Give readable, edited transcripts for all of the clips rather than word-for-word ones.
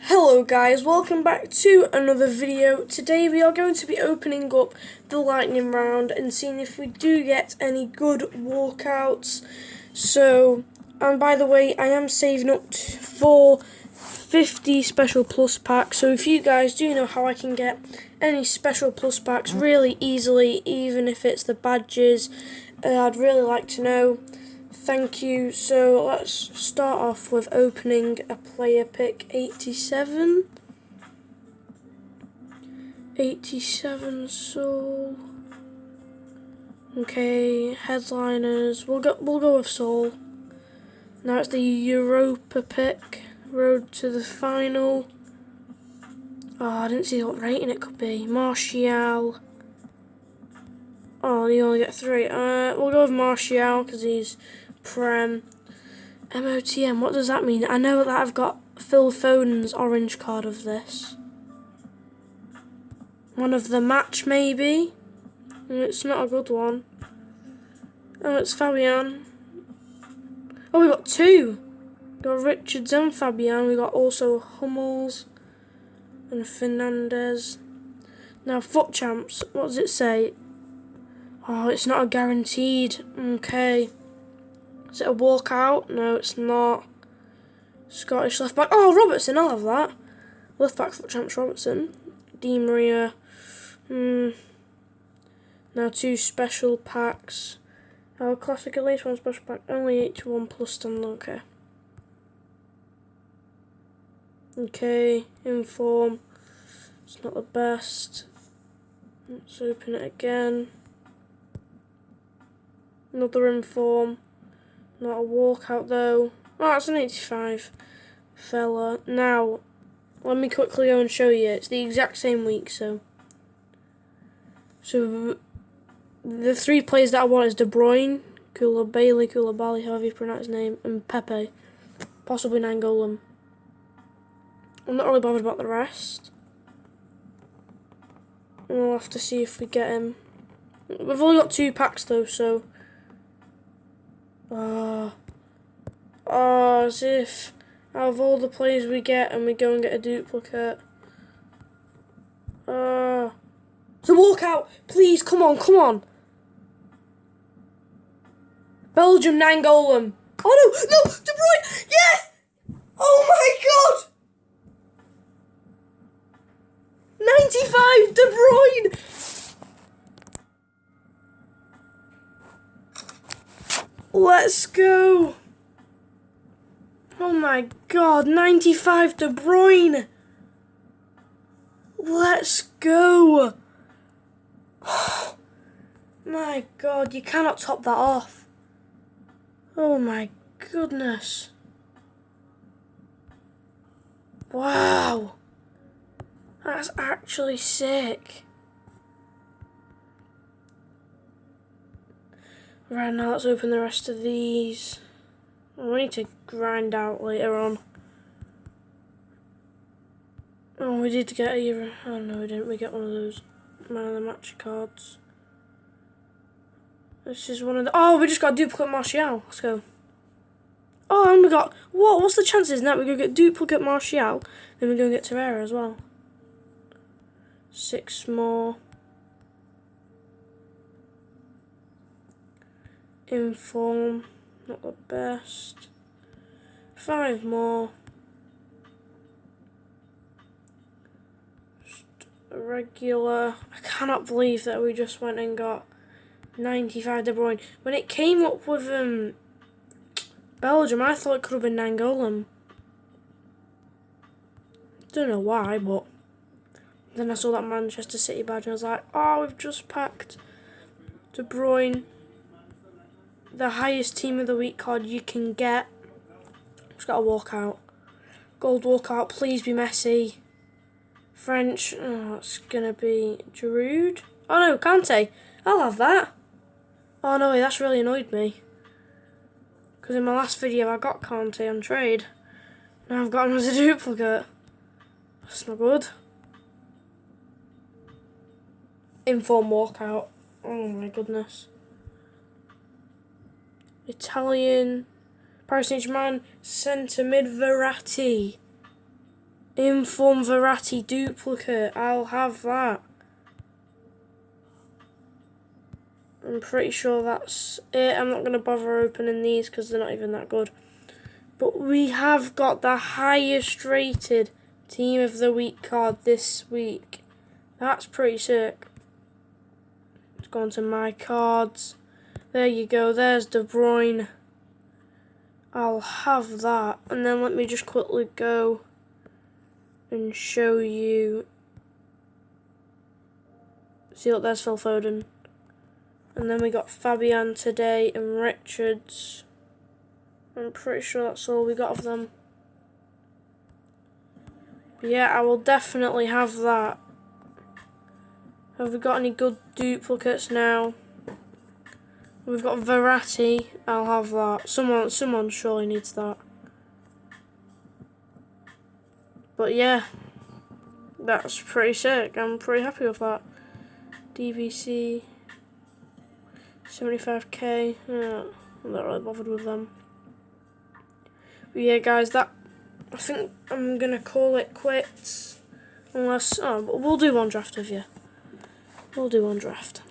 Hello guys, welcome back to another video. Today we are going to be opening up the lightning round and seeing if we do get any good walkouts. And by the way, I am saving up for 50 special plus packs, so if you guys do know how I can get any special plus packs really easily, even if it's the badges, I'd really like to know. Thank you. So let's start off with opening a player pick 87. 87 Soul. Okay, headliners. We'll go with Soul. Now it's the Europa pick. Road to the final. Oh, I didn't see what rating it could be. Martial. Oh, you only get 3. We'll go with Martial because he's Prem. MOTM, what does that mean? I know that I've got Phil Foden's orange card of this. One of the match, maybe? It's not a good one. Oh, it's Fabian. Oh, we got 2. We got Richards and Fabian. We got also Hummels and Fernandez. Now, FUT Champs, what does it say? Oh, it's not a guaranteed. Okay. Is it a walkout? No, it's not. Scottish left back. Oh, Robertson, I'll have that. Left back FUT Champs Robertson. Di Maria. Now 2 special packs. Our classic at least 1 special pack. Only 81 plus stand. Okay. Okay, inform. It's not the best. Let's open it again. Another inform. Not a walkout though. Oh, it's an 85 fella. Now, let me quickly go and show you. It's the exact same week, so the 3 players that I want is De Bruyne, Koulibaly, however you pronounce his name, and Pepe. Possibly Nainggolan. I'm not really bothered about the rest. We'll have to see if we get him. We've only got 2 packs though, so as if out of all the players we get and we go and get a duplicate. So walkout, please, come on. Belgium, Nainggolan. Oh no, De Bruyne, yes! Oh my god! 95, De Bruyne! Let's go! Oh my god, 95 De Bruyne! Let's go! My god, you cannot top that off. Oh my goodness. Wow. That's actually sick. Right, now let's open the rest of these. We need to grind out later on. Oh, we did get a... Oh no, we didn't. We get one of those man of the match cards. This is one of the... Oh, we just got duplicate Martial. Let's go. Oh, and we got... What? What's the chances now? We go get duplicate Martial, then we go get Torreira as well. 6 more. Inform. Not the best. 5 more. Just a regular. I cannot believe that we just went and got 95 De Bruyne. When it came up with Belgium, I thought it could have been Nainggolan. Don't know why, but then I saw that Manchester City badge and I was like, oh, we've just packed De Bruyne. The highest team of the week card you can get. Just got a walkout. Gold walkout, please be Messi. French, oh, it's gonna be Giroud. Oh no, Kante. I'll have that. Oh no, that's really annoyed me. Because in my last video I got Kante on trade. Now I've got him as a duplicate. That's not good. Inform walkout. Oh my goodness. Italian, Paris Saint-Germain, centre mid Verratti. Inform Verratti duplicate. I'll have that. I'm pretty sure that's it. I'm not going to bother opening these because they're not even that good. But we have got the highest rated Team of the Week card this week. That's pretty sick. Let's go on to my cards. There you go. There's De Bruyne. I'll have that. And then let me just quickly go and show you. See, look, there's Phil Foden. And then we got Fabian today and Richards. I'm pretty sure that's all we got of them. But yeah, I will definitely have that. Have we got any good duplicates now? We've got Verratti. I'll have that. Someone surely needs that. But yeah, that's pretty sick. I'm pretty happy with that. DVC 75k. Yeah, I'm not really bothered with them. But yeah, guys, I think I'm gonna call it quits. Unless, but we'll do one draft of you. We'll do one draft.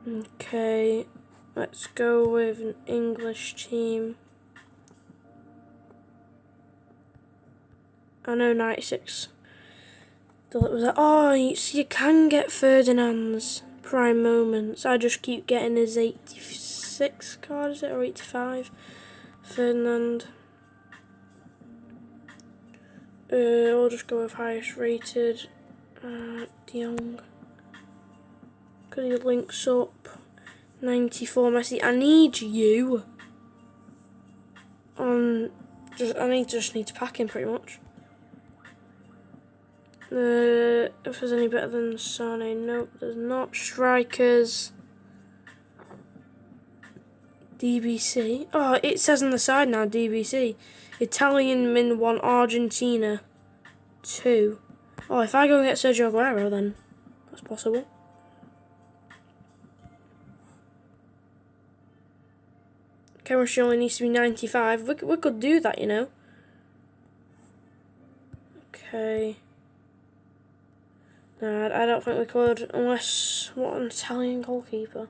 Okay, let's go with an English team. I know 96. Oh, you can get Ferdinand's prime moments. I just keep getting his 86 card, is it, or 85? Ferdinand. I'll just go with highest rated. De Jong. Because he links up. 94 Messi. I need you. Just need to pack him pretty much. If there's any better than Sane, nope, there's not. Strikers. DBC. Oh, it says on the side now, DBC. Italian min 1, Argentina 2. Oh, if I go and get Sergio Aguero, then that's possible. Chemistry only needs to be 95. We could do that, you know. Okay. No, I don't think we could, unless... What, an Italian goalkeeper?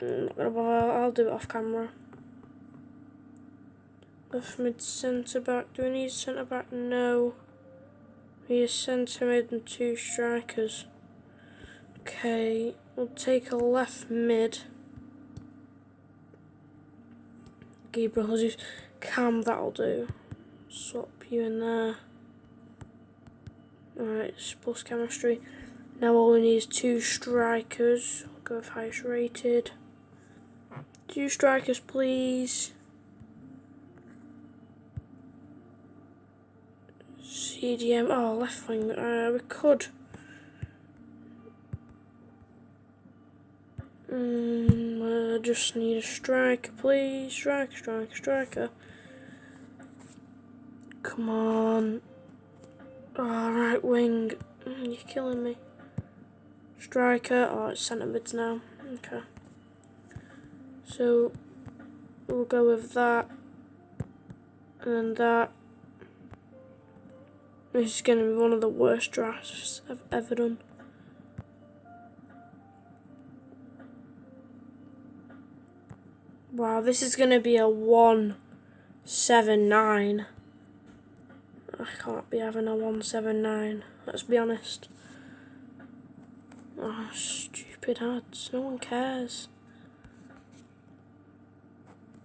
I'm not gonna bother, I'll do it off camera. Left mid centre back. Do we need centre back? No. We need a centre mid and 2 strikers. Okay, we'll take a left mid. Gabriel Jesus. Cam, that'll do. Swap you in there. Alright, it's plus chemistry. Now all we need is 2 strikers. We'll go with highest rated. 2 strikers, please. CDM. Oh, left wing. We could. Just need a striker, please. Striker. Come on. Oh, right wing. You're killing me. Striker. Oh, it's centre mids now. Okay. So, we'll go with that. And then that. This is going to be one of the worst drafts I've ever done. Wow, this is going to be a 179. I can't be having a 179, let's be honest. Oh, stupid ads, no one cares.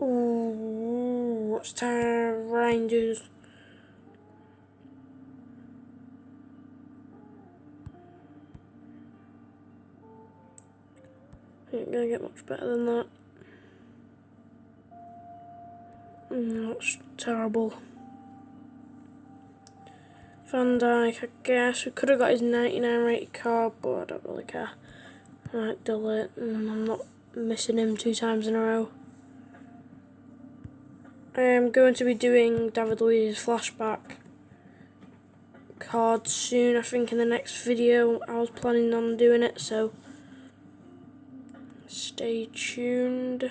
Ooh, what's Ryan do? Ain't gonna get much better than that. That's terrible. Van Dijk, I guess. We could have got his 99 rated card, but I don't really care. Alright, delete. I'm not missing him 2 times in a row. I am going to be doing David Luiz's flashback card soon, I think in the next video. I was planning on doing it, so stay tuned.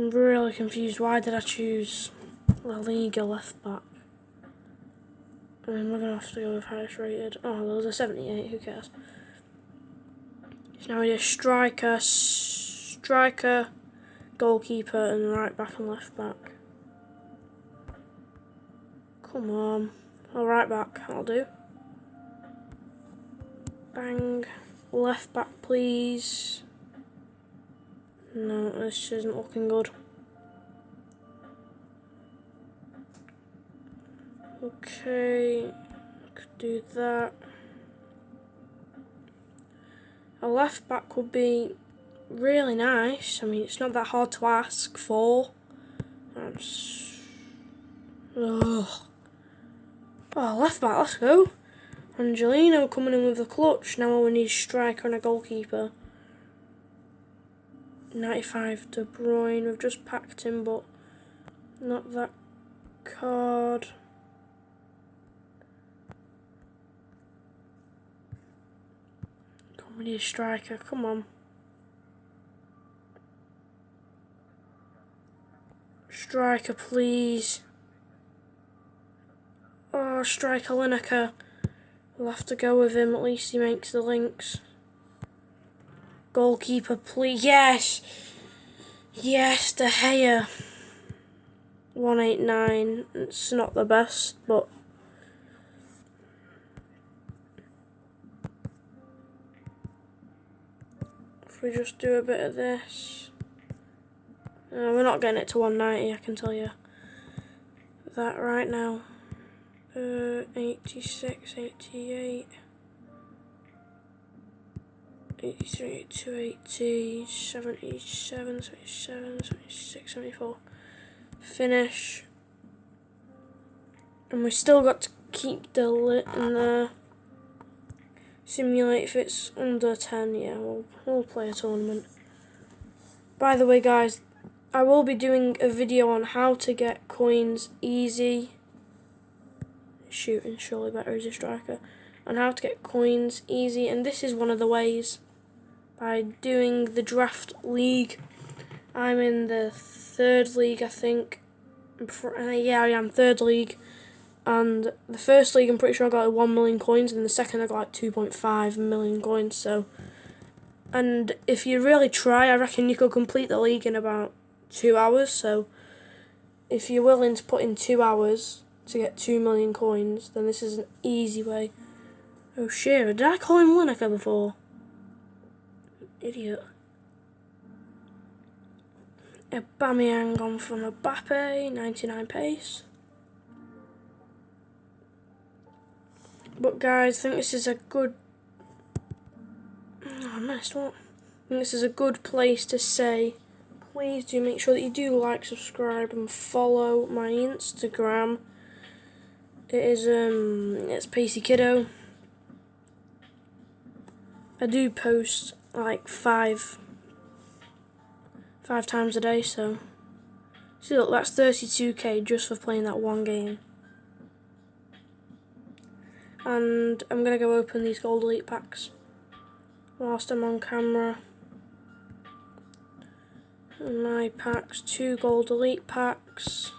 I'm really confused. Why did I choose La Liga left back? I mean, we're going to have to go with highest rated. Oh, there was a 78, who cares? So now we do striker, goalkeeper, and right back and left back. Come on. Oh, right back, that'll do. Bang. Left back, please. No, this isn't looking good. Okay, could do that. A left back would be really nice. I mean, it's not that hard to ask for. Ugh. Oh, left back, let's go. Angelino coming in with the clutch. Now all we need is a striker and a goalkeeper. 95 De Bruyne. We've just packed him, but not that card. We need a striker, come on. Striker, please. Oh, striker Lineker. We'll have to go with him, at least he makes the links. Goalkeeper, please. Yes! Yes, De Gea. 189. It's not the best, but if we just do a bit of this. We're not getting it to 190, I can tell you that right now. 86, 88, 83, 280, 77, 77, 76, 74. Finish. And we still got to keep the lit in there. Simulate if it's under 10, yeah, we'll play a tournament. By the way, guys, I will be doing a video on how to get coins easy. Shooting, surely better as a striker. On how to get coins easy, and this is one of the ways. By doing the draft league. I'm in the 3rd league, I think. Yeah, I am 3rd league. And the 1st league, I'm pretty sure I got like 1 million coins, and the 2nd I got like 2.5 million coins. So, and if you really try, I reckon you could complete the league in about 2 hours. So, if you're willing to put in 2 hours to get 2 million coins, then this is an easy way. Oh, Shearer. Did I call him Lineker before? Idiot. Aubameyang on from Mbappe, 99 pace. But guys, I think this is a good... Oh, I missed what? I think this is a good place to say, please do make sure that you do like, subscribe and follow my Instagram. It is, it's Pacey Kiddo. I do post like 5 times a day, so see, look, that's 32k just for playing that one game. And I'm gonna go open these gold elite packs whilst I'm on camera. My packs, 2 gold elite packs.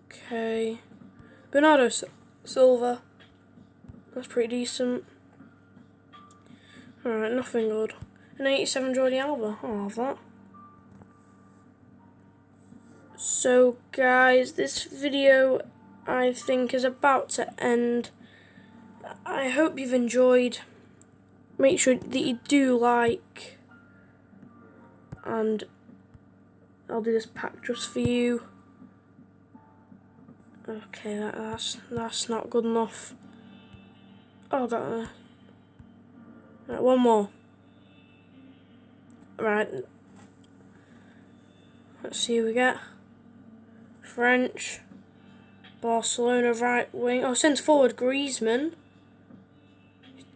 Okay, Bernardo Silva. That's pretty decent. Alright, nothing good. An 87 Jordi Alba. I'll have that. So guys, this video I think is about to end. I hope you've enjoyed. Make sure that you do like. And I'll do this pack just for you. Okay, that's not good enough. Oh, I got that. Right, one more. Right. Let's see who we get. French. Barcelona right wing. Oh, centre forward Griezmann.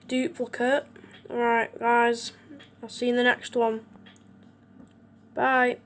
Duplicate. Alright, guys. I'll see you in the next one. Bye.